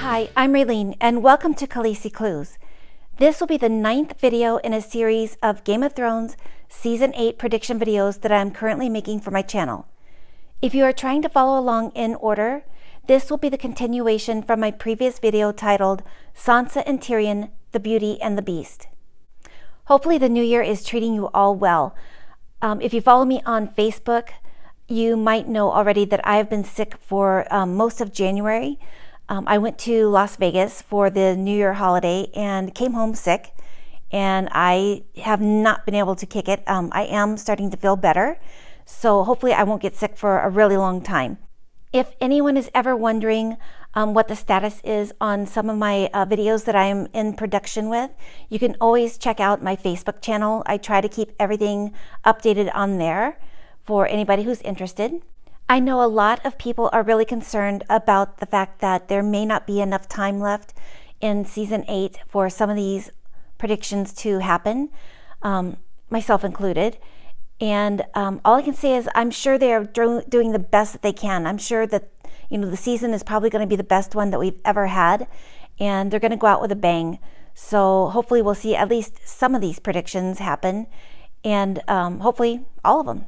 Hi, I'm Raylene, and welcome to Khaleesi Clues. This will be the 9th video in a series of Game of Thrones Season 8 prediction videos that I'm currently making for my channel. If you are trying to follow along in order, this will be the continuation from my previous video titled Sansa and Tyrion, the Beauty and the Beast. Hopefully the new year is treating you all well. If you follow me on Facebook, you might know already that I have been sick for most of January. I went to Las Vegas for the New Year holiday and came home sick, and I have not been able to kick it. I am starting to feel better, so hopefully I won't get sick for a really long time. If anyone is ever wondering what the status is on some of my videos that I'm in production with, you can always check out my Facebook channel. I try to keep everything updated on there for anybody who's interested. I know a lot of people are really concerned about the fact that there may not be enough time left in Season 8 for some of these predictions to happen, myself included. And all I can say is I'm sure they are doing the best that they can. I'm sure that the season is probably going to be the best one that we've ever had, and they're going to go out with a bang. So hopefully we'll see at least some of these predictions happen, and hopefully all of them.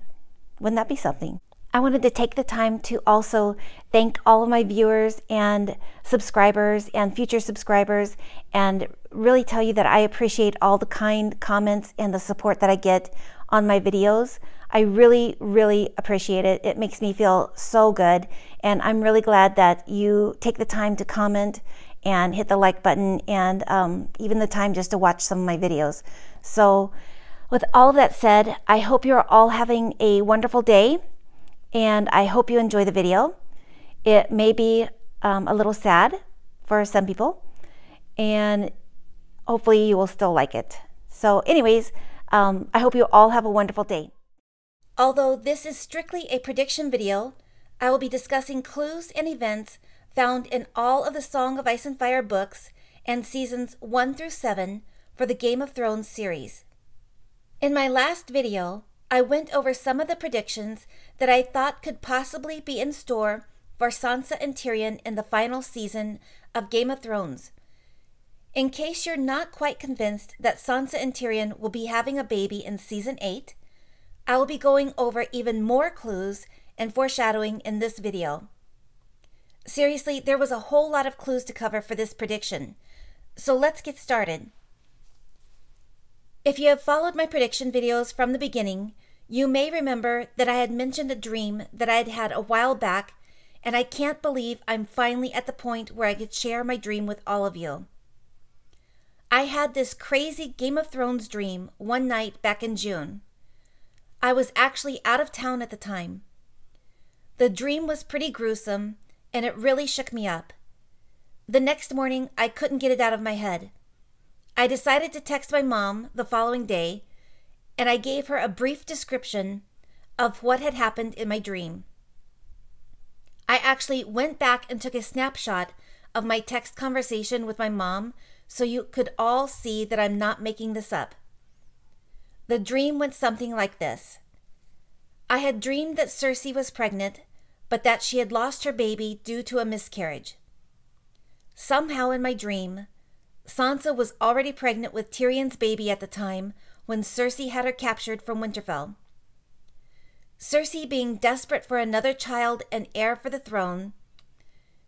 Wouldn't that be something? I wanted to take the time to also thank all of my viewers and subscribers and future subscribers, and really tell you that I appreciate all the kind comments and the support that I get on my videos. I really, really appreciate it. It makes me feel so good, and I'm really glad that you take the time to comment and hit the like button, and even the time just to watch some of my videos. So with all of that said, I hope you're all having a wonderful day, and I hope you enjoy the video. It may be a little sad for some people, and hopefully you will still like it. So anyways, I hope you all have a wonderful day. Although this is strictly a prediction video, I will be discussing clues and events found in all of the Song of Ice and Fire books and seasons 1 through 7 for the Game of Thrones series. In my last video, I went over some of the predictions that I thought could possibly be in store for Sansa and Tyrion in the final season of Game of Thrones. In case you're not quite convinced that Sansa and Tyrion will be having a baby in Season 8, I will be going over even more clues and foreshadowing in this video. Seriously, there was a whole lot of clues to cover for this prediction, so let's get started. If you have followed my prediction videos from the beginning, you may remember that I had mentioned a dream that I had had a while back, and I can't believe I'm finally at the point where I could share my dream with all of you. I had this crazy Game of Thrones dream one night back in June. I was actually out of town at the time. The dream was pretty gruesome, and it really shook me up. The next morning, I couldn't get it out of my head. I decided to text my mom the following day, and I gave her a brief description of what had happened in my dream. I actually went back and took a snapshot of my text conversation with my mom so you could all see that I'm not making this up. The dream went something like this. I had dreamed that Cersei was pregnant, but that she had lost her baby due to a miscarriage. Somehow in my dream, Sansa was already pregnant with Tyrion's baby at the time when Cersei had her captured from Winterfell. Cersei being desperate for another child and heir for the throne,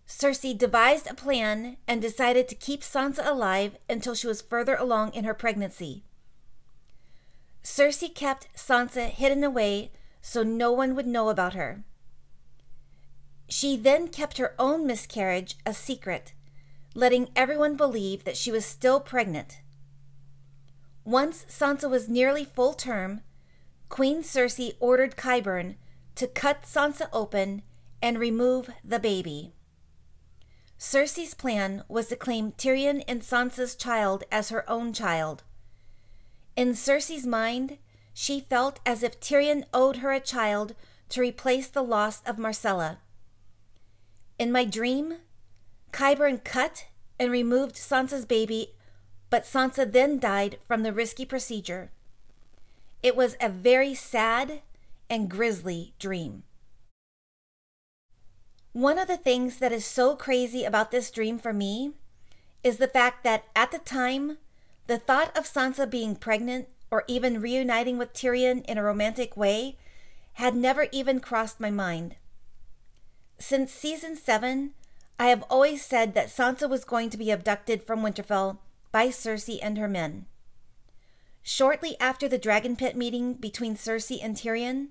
Cersei devised a plan and decided to keep Sansa alive until she was further along in her pregnancy. Cersei kept Sansa hidden away so no one would know about her. She then kept her own miscarriage a secret, letting everyone believe that she was still pregnant. Once Sansa was nearly full term, Queen Cersei ordered Qyburn to cut Sansa open and remove the baby. Cersei's plan was to claim Tyrion and Sansa's child as her own child. In Cersei's mind, she felt as if Tyrion owed her a child to replace the loss of Myrcella. In my dream, Qyburn cut and removed Sansa's baby, but Sansa then died from the risky procedure. It was a very sad and grisly dream. One of the things that is so crazy about this dream for me is the fact that at the time, the thought of Sansa being pregnant or even reuniting with Tyrion in a romantic way had never even crossed my mind. Since season 7, I have always said that Sansa was going to be abducted from Winterfell by Cersei and her men. Shortly after the Dragon Pit meeting between Cersei and Tyrion,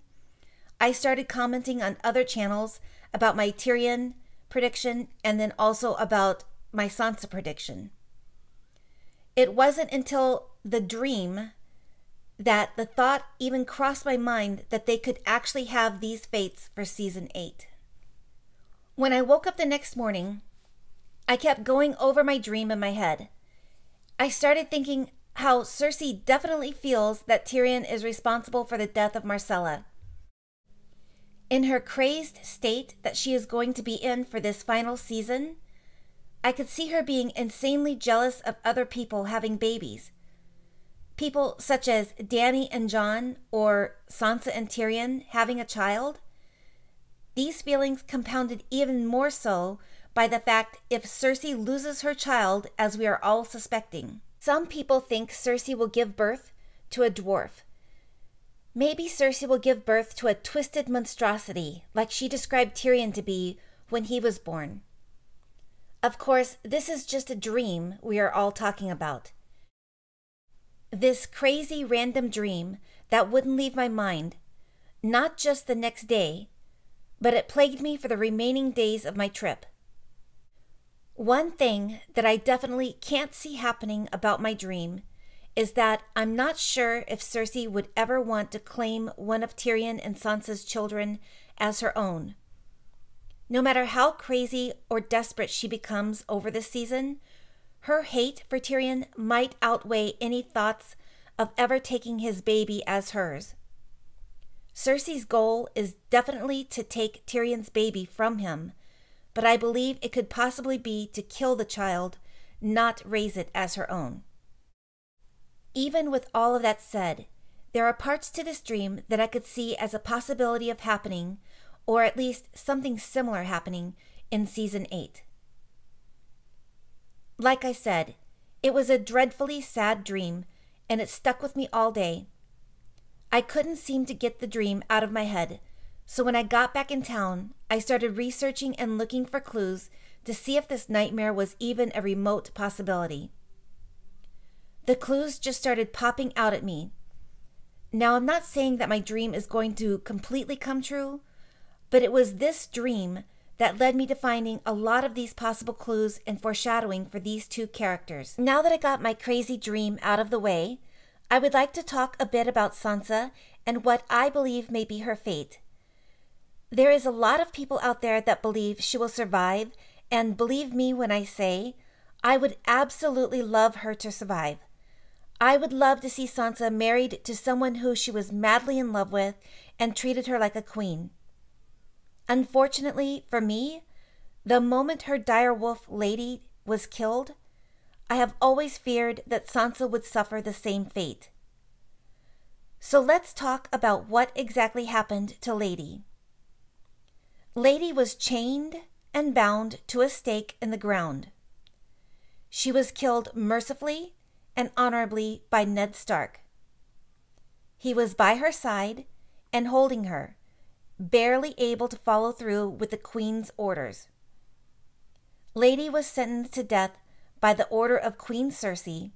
I started commenting on other channels about my Tyrion prediction and then also about my Sansa prediction. It wasn't until the dream that the thought even crossed my mind that they could actually have these fates for season 8. When I woke up the next morning, I kept going over my dream in my head. I started thinking how Cersei definitely feels that Tyrion is responsible for the death of Marcella. In her crazed state that she is going to be in for this final season, I could see her being insanely jealous of other people having babies. People such as Dany and Jon or Sansa and Tyrion having a child. These feelings compounded even more so by the fact if Cersei loses her child, as we are all suspecting. Some people think Cersei will give birth to a dwarf. Maybe Cersei will give birth to a twisted monstrosity like she described Tyrion to be when he was born. Of course, this is just a dream we are all talking about. This crazy random dream that wouldn't leave my mind, not just the next day, but it plagued me for the remaining days of my trip. One thing that I definitely can't see happening about my dream is that I'm not sure if Cersei would ever want to claim one of Tyrion and Sansa's children as her own. No matter how crazy or desperate she becomes over this season, her hate for Tyrion might outweigh any thoughts of ever taking his baby as hers. Cersei's goal is definitely to take Tyrion's baby from him, but I believe it could possibly be to kill the child, not raise it as her own. Even with all of that said, there are parts to this dream that I could see as a possibility of happening, or at least something similar happening, in season 8. Like I said, it was a dreadfully sad dream, and it stuck with me all day. I couldn't seem to get the dream out of my head, so when I got back in town, I started researching and looking for clues to see if this nightmare was even a remote possibility. The clues just started popping out at me. Now, I'm not saying that my dream is going to completely come true, but it was this dream that led me to finding a lot of these possible clues and foreshadowing for these two characters. Now that I got my crazy dream out of the way, I would like to talk a bit about Sansa and what I believe may be her fate. There is a lot of people out there that believe she will survive, and believe me when I say, I would absolutely love her to survive. I would love to see Sansa married to someone who she was madly in love with and treated her like a queen. Unfortunately for me, the moment her direwolf lady was killed, I have always feared that Sansa would suffer the same fate. So let's talk about what exactly happened to Lady. Lady was chained and bound to a stake in the ground. She was killed mercifully and honorably by Ned Stark. He was by her side and holding her, barely able to follow through with the Queen's orders. Lady was sentenced to death by the order of Queen Cersei,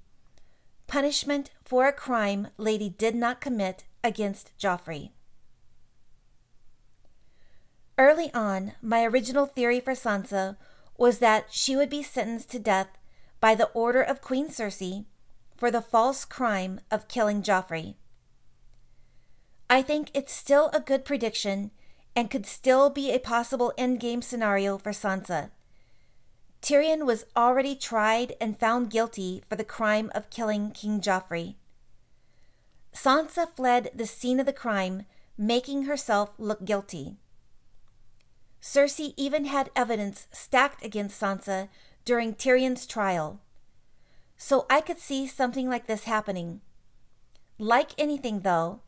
punishment for a crime Lady did not commit against Joffrey. Early on, my original theory for Sansa was that she would be sentenced to death by the order of Queen Cersei for the false crime of killing Joffrey. I think it's still a good prediction and could still be a possible endgame scenario for Sansa. Tyrion was already tried and found guilty for the crime of killing King Joffrey. Sansa fled the scene of the crime, making herself look guilty. Cersei even had evidence stacked against Sansa during Tyrion's trial. So I could see something like this happening. Like anything, though,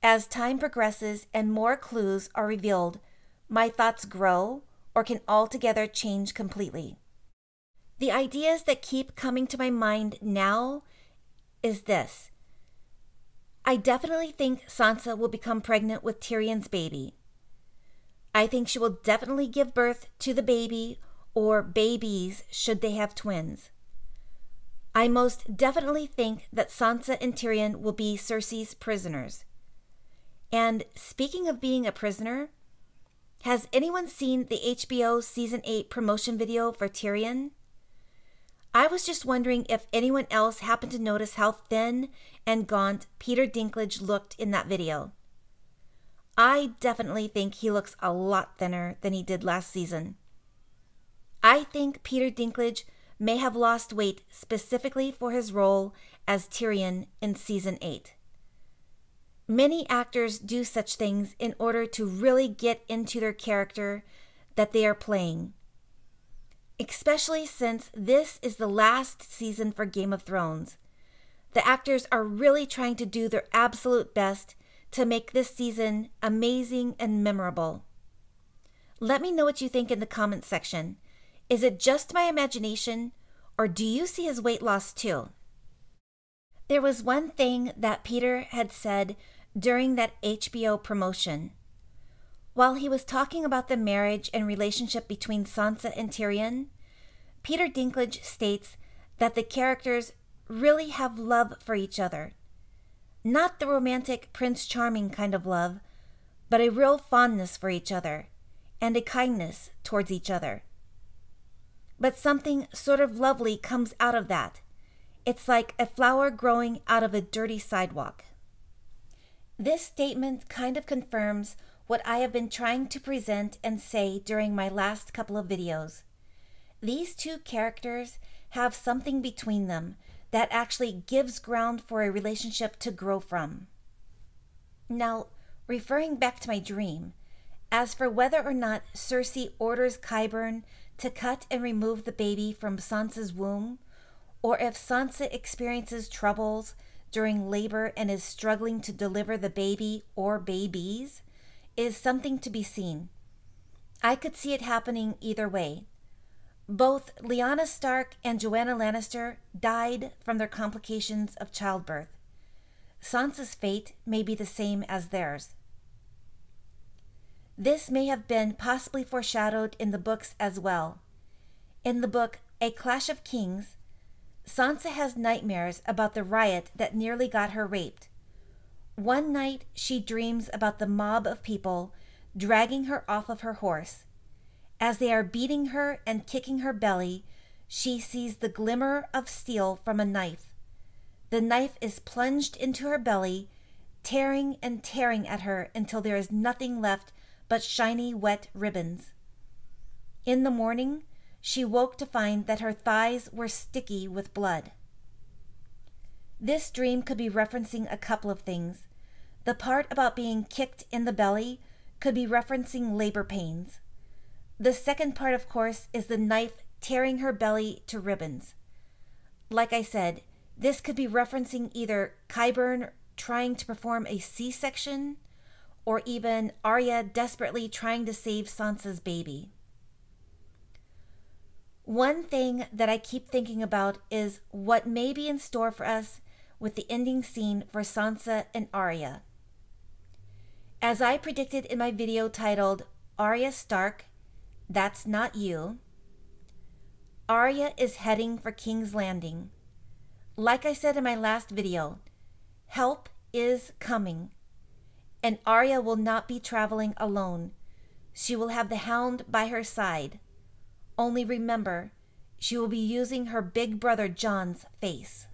as time progresses and more clues are revealed, my thoughts grow or can altogether change completely. The ideas that keep coming to my mind now is this. I definitely think Sansa will become pregnant with Tyrion's baby. I think she will definitely give birth to the baby or babies should they have twins. I most definitely think that Sansa and Tyrion will be Cersei's prisoners. And speaking of being a prisoner, has anyone seen the HBO Season 8 promotion video for Tyrion? I was just wondering if anyone else happened to notice how thin and gaunt Peter Dinklage looked in that video. I definitely think he looks a lot thinner than he did last season. I think Peter Dinklage may have lost weight specifically for his role as Tyrion in Season 8. Many actors do such things in order to really get into their character that they are playing. Especially since this is the last season for Game of Thrones. The actors are really trying to do their absolute best to make this season amazing and memorable. Let me know what you think in the comments section. Is it just my imagination, or do you see his weight loss too? There was one thing that Peter had said during that HBO promotion. While he was talking about the marriage and relationship between Sansa and Tyrion, Peter Dinklage states that the characters really have love for each other. Not the romantic Prince Charming kind of love, but a real fondness for each other and a kindness towards each other. But something sort of lovely comes out of that. It's like a flower growing out of a dirty sidewalk. This statement kind of confirms what I have been trying to present and say during my last couple of videos. These two characters have something between them that actually gives ground for a relationship to grow from. Now, referring back to my dream, as for whether or not Cersei orders Qyburn to cut and remove the baby from Sansa's womb, or if Sansa experiences troubles during labor and is struggling to deliver the baby or babies, is something to be seen. I could see it happening either way. Both Lyanna Stark and Joanna Lannister died from their complications of childbirth. Sansa's fate may be the same as theirs. This may have been possibly foreshadowed in the books as well. In the book A Clash of Kings, Sansa has nightmares about the riot that nearly got her raped. One night, she dreams about the mob of people dragging her off of her horse. As they are beating her and kicking her belly, she sees the glimmer of steel from a knife. The knife is plunged into her belly, tearing and tearing at her until there is nothing left but shiny, wet ribbons. In the morning, she woke to find that her thighs were sticky with blood. This dream could be referencing a couple of things. The part about being kicked in the belly could be referencing labor pains. The second part, of course, is the knife tearing her belly to ribbons. Like I said, this could be referencing either Qyburn trying to perform a C-section, or even Arya desperately trying to save Sansa's baby. One thing that I keep thinking about is what may be in store for us with the ending scene for Sansa and Arya. As I predicted in my video titled, Arya Stark, That's Not You, Arya is heading for King's Landing. Like I said in my last video, help is coming, and Arya will not be traveling alone. She will have the Hound by her side. Only remember, she will be using her big brother Jon's face.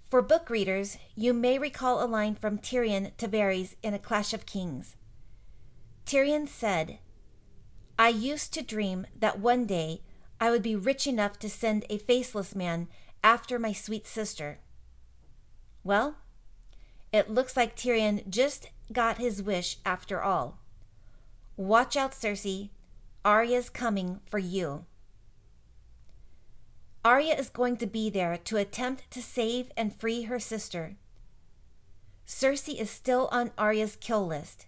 For book readers, you may recall a line from Tyrion to Varys in A Clash of Kings. Tyrion said, "I used to dream that one day I would be rich enough to send a faceless man after my sweet sister." Well, it looks like Tyrion just got his wish after all. Watch out, Cersei. Arya's coming for you. Arya is going to be there to attempt to save and free her sister. Cersei is still on Arya's kill list.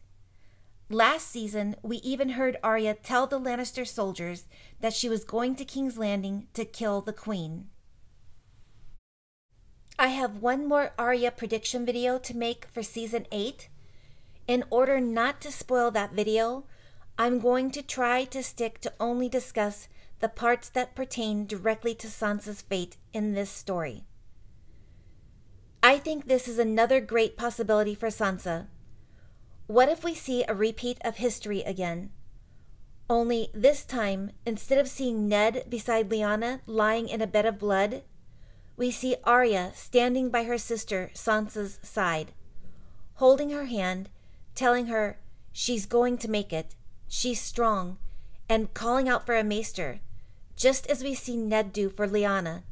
Last season, we even heard Arya tell the Lannister soldiers that she was going to King's Landing to kill the Queen. I have one more Arya prediction video to make for Season 8. In order not to spoil that video, I'm going to try to stick to only discuss the parts that pertain directly to Sansa's fate in this story. I think this is another great possibility for Sansa. What if we see a repeat of history again? Only this time, instead of seeing Ned beside Lyanna lying in a bed of blood, we see Arya standing by her sister Sansa's side, holding her hand, telling her she's going to make it, she's strong, and calling out for a maester, just as we see Ned do for Lyanna.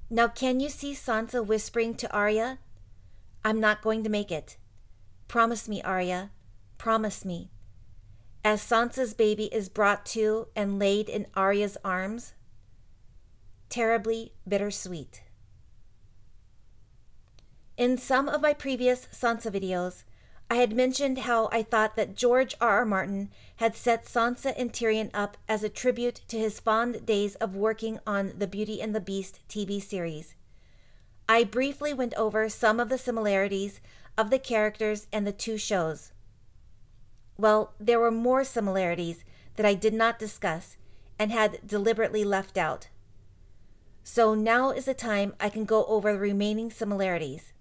Now can you see Sansa whispering to Arya, "I'm not going to make it. Promise me, Arya, promise me," as Sansa's baby is brought to and laid in Arya's arms? Terribly bittersweet. In some of my previous Sansa videos, I had mentioned how I thought that George R.R. Martin had set Sansa and Tyrion up as a tribute to his fond days of working on the Beauty and the Beast TV series. I briefly went over some of the similarities of the characters and the two shows. Well, there were more similarities that I did not discuss and had deliberately left out. So now is the time I can go over the remaining similarities.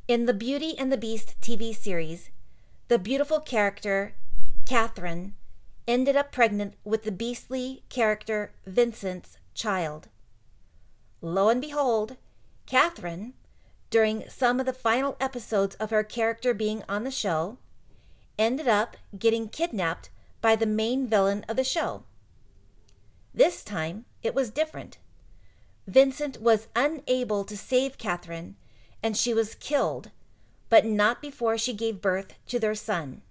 In the Beauty and the Beast TV series, the beautiful character, Catherine, ended up pregnant with the beastly character, Vincent's child. Lo and behold, Catherine, during some of the final episodes of her character being on the show, ended up getting kidnapped by the main villain of the show. This time, it was different. Vincent was unable to save Catherine, and she was killed, but not before she gave birth to their son.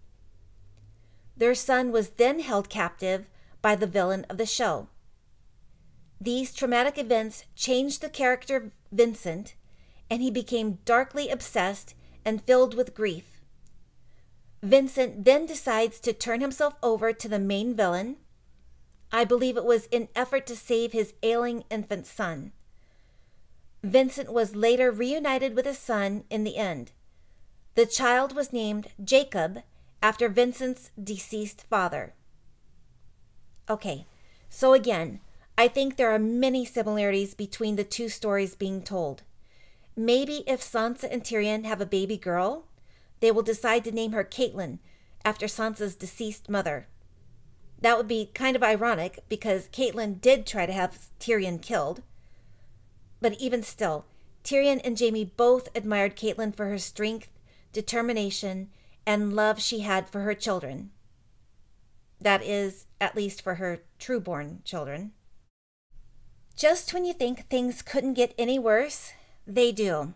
Their son was then held captive by the villain of the show. These traumatic events changed the character Vincent, and he became darkly obsessed and filled with grief. Vincent then decides to turn himself over to the main villain. I believe it was in effort to save his ailing infant son. Vincent was later reunited with his son in the end. The child was named Jacob after Vincent's deceased father. Okay, so again, I think there are many similarities between the two stories being told. Maybe if Sansa and Tyrion have a baby girl, they will decide to name her Catelyn after Sansa's deceased mother. That would be kind of ironic because Catelyn did try to have Tyrion killed. But even still, Tyrion and Jaime both admired Catelyn for her strength, determination, and love she had for her children. That is, at least for her true-born children. Just when you think things couldn't get any worse, they do.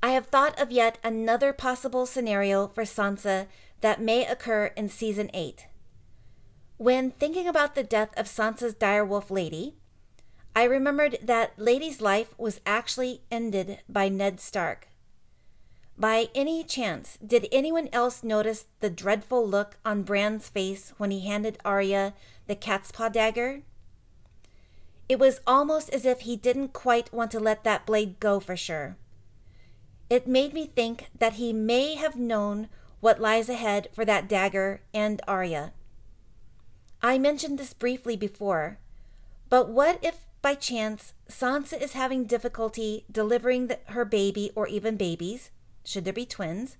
I have thought of yet another possible scenario for Sansa that may occur in Season 8. When thinking about the death of Sansa's direwolf lady, I remembered that Lady's life was actually ended by Ned Stark. By any chance, did anyone else notice the dreadful look on Bran's face when he handed Arya the cat's paw dagger? It was almost as if he didn't quite want to let that blade go for sure. It made me think that he may have known what lies ahead for that dagger and Arya. I mentioned this briefly before, but what if by chance Sansa is having difficulty delivering her baby or even babies, should there be twins?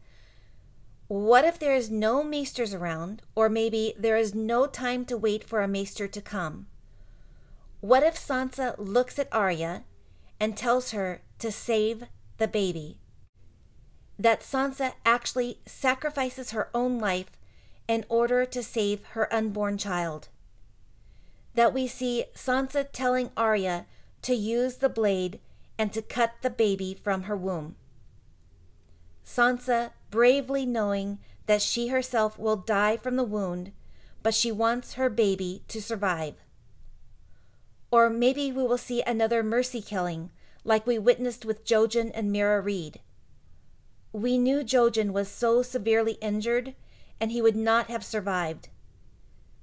What if there is no maesters around, or maybe there is no time to wait for a maester to come? What if Sansa looks at Arya and tells her to save the baby? That Sansa actually sacrifices her own life in order to save her unborn child. That we see Sansa telling Arya to use the blade and to cut the baby from her womb. Sansa bravely knowing that she herself will die from the wound, but she wants her baby to survive. Or maybe we will see another mercy killing like we witnessed with Jojen and Mira Reed. We knew Jojen was so severely injured and he would not have survived.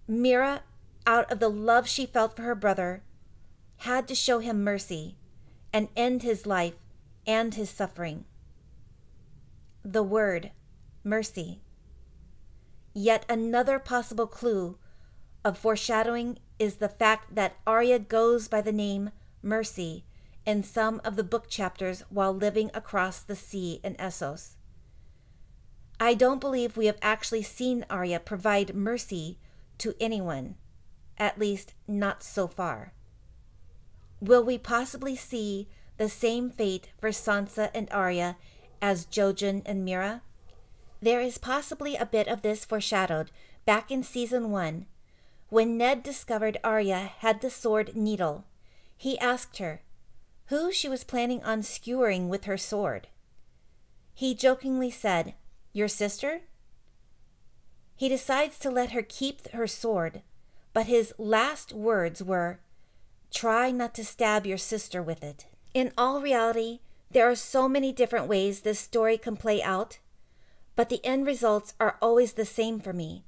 Mira, out of the love she felt for her brother, had to show him mercy and end his life and his suffering. The word, mercy. Yet another possible clue of foreshadowing is the fact that Arya goes by the name Mercy in some of the book chapters while living across the sea in Essos. I don't believe we have actually seen Arya provide mercy to anyone, at least not so far. Will we possibly see the same fate for Sansa and Arya as Jojen and Mira? There is possibly a bit of this foreshadowed back in Season 1. When Ned discovered Arya had the sword needle, he asked her who she was planning on skewering with her sword. He jokingly said, "Your sister?" He decides to let her keep her sword, but his last words were, "Try not to stab your sister with it." In all reality, there are so many different ways this story can play out, but the end results are always the same for me,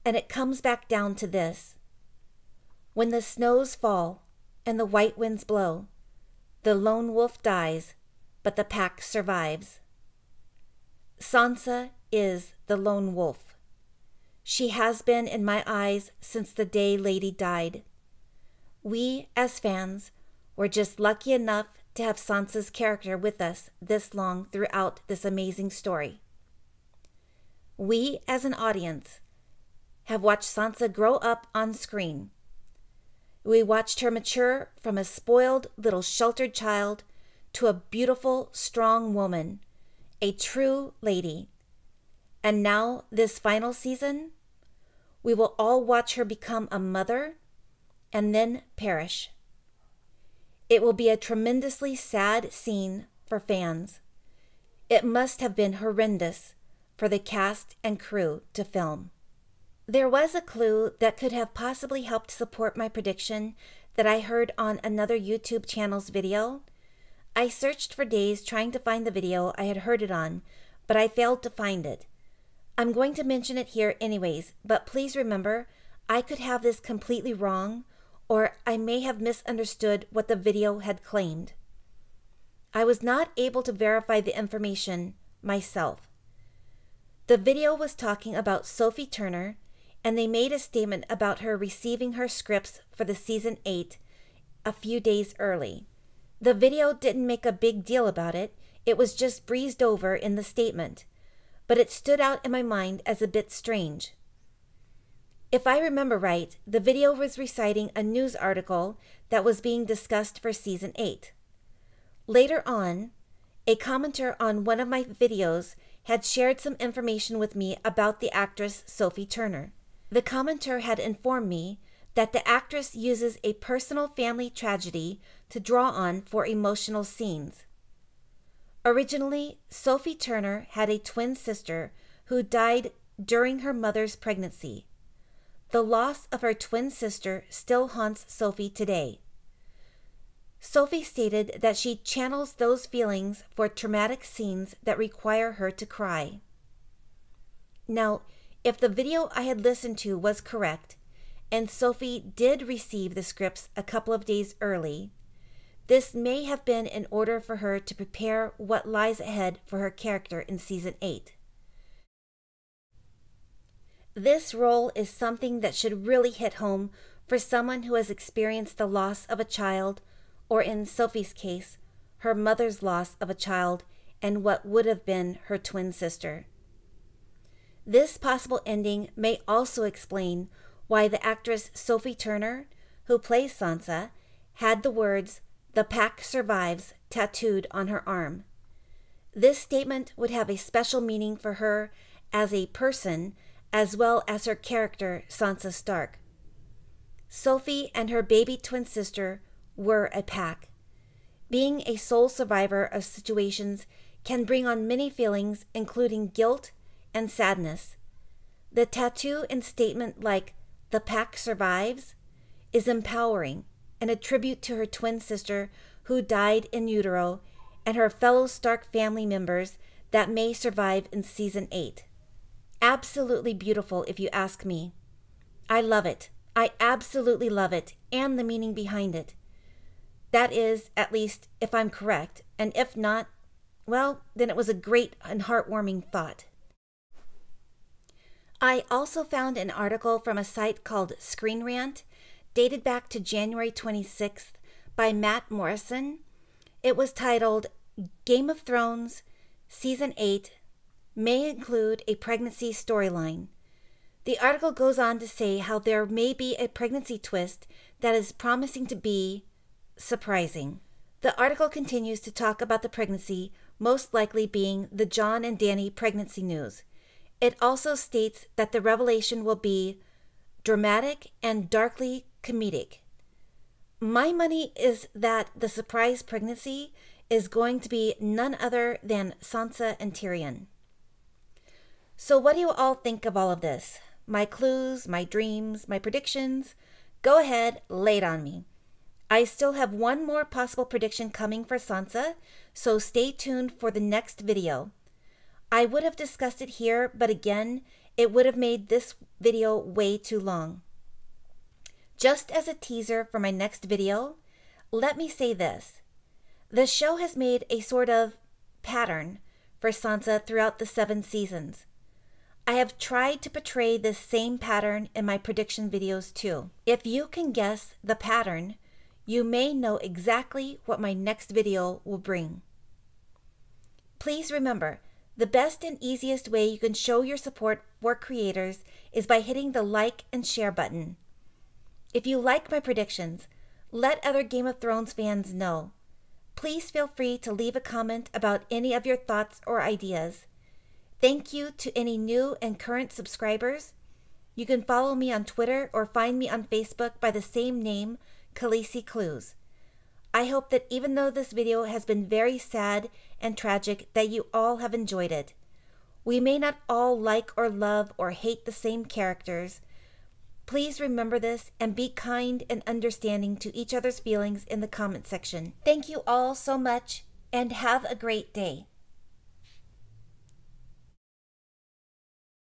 and it comes back down to this. When the snows fall and the white winds blow, the lone wolf dies, but the pack survives. Sansa is the lone wolf. She has been in my eyes since the day Lady died. We, as fans, were just lucky enough to have Sansa's character with us this long throughout this amazing story. We, as an audience, have watched Sansa grow up on screen. We watched her mature from a spoiled little sheltered child to a beautiful, strong woman, a true lady. And now, this final season, we will all watch her become a mother and then perish. It will be a tremendously sad scene for fans. It must have been horrendous for the cast and crew to film. There was a clue that could have possibly helped support my prediction that I heard on another YouTube channel's video. I searched for days trying to find the video I had heard it on, but I failed to find it. I'm going to mention it here anyways, but please remember, I could have this completely wrong, or I may have misunderstood what the video had claimed. I was not able to verify the information myself. The video was talking about Sophie Turner, and they made a statement about her receiving her scripts for the Season 8 a few days early. The video didn't make a big deal about it, it was just breezed over in the statement, but it stood out in my mind as a bit strange. If I remember right, the video was reciting a news article that was being discussed for Season 8. Later on, a commenter on one of my videos had shared some information with me about the actress Sophie Turner. The commenter had informed me that the actress uses a personal family tragedy to draw on for emotional scenes. Originally, Sophie Turner had a twin sister who died during her mother's pregnancy. The loss of her twin sister still haunts Sophie today. Sophie stated that she channels those feelings for traumatic scenes that require her to cry. Now, if the video I had listened to was correct, and Sophie did receive the scripts a couple of days early, this may have been in order for her to prepare what lies ahead for her character in Season 8. This role is something that should really hit home for someone who has experienced the loss of a child, or in Sophie's case, her mother's loss of a child and what would have been her twin sister. This possible ending may also explain why the actress Sophie Turner, who plays Sansa, had the words, "The pack survives," tattooed on her arm. This statement would have a special meaning for her as a person as well as her character, Sansa Stark. Sophie and her baby twin sister were a pack. Being a sole survivor of situations can bring on many feelings, including guilt and sadness. The tattoo and statement like, "The pack survives," is empowering and a tribute to her twin sister who died in utero and her fellow Stark family members that may survive in Season 8. Absolutely beautiful if you ask me. I love it. I absolutely love it, and the meaning behind it. That is, at least, if I'm correct, and if not, well, then it was a great and heartwarming thought. I also found an article from a site called Screen Rant, dated back to January 26th, by Matt Morrison. It was titled, Game of Thrones, Season 8, may include a pregnancy storyline. The article goes on to say how there may be a pregnancy twist that is promising to be surprising. The article continues to talk about the pregnancy most likely being the Jon and Dany pregnancy news. It also states that the revelation will be dramatic and darkly comedic. My money is that the surprise pregnancy is going to be none other than Sansa and Tyrion. So what do you all think of all of this? My clues, my dreams, my predictions? Go ahead, lay it on me. I still have one more possible prediction coming for Sansa, so stay tuned for the next video. I would have discussed it here, but again, it would have made this video way too long. Just as a teaser for my next video, let me say this. The show has made a sort of pattern for Sansa throughout the 7 seasons. I have tried to portray this same pattern in my prediction videos too. If you can guess the pattern, you may know exactly what my next video will bring. Please remember, the best and easiest way you can show your support for creators is by hitting the like and share button. If you like my predictions, let other Game of Thrones fans know. Please feel free to leave a comment about any of your thoughts or ideas. Thank you to any new and current subscribers. You can follow me on Twitter or find me on Facebook by the same name, Khaleesi Clues. I hope that even though this video has been very sad and tragic, that you all have enjoyed it. We may not all like or love or hate the same characters. Please remember this and be kind and understanding to each other's feelings in the comment section. Thank you all so much and have a great day.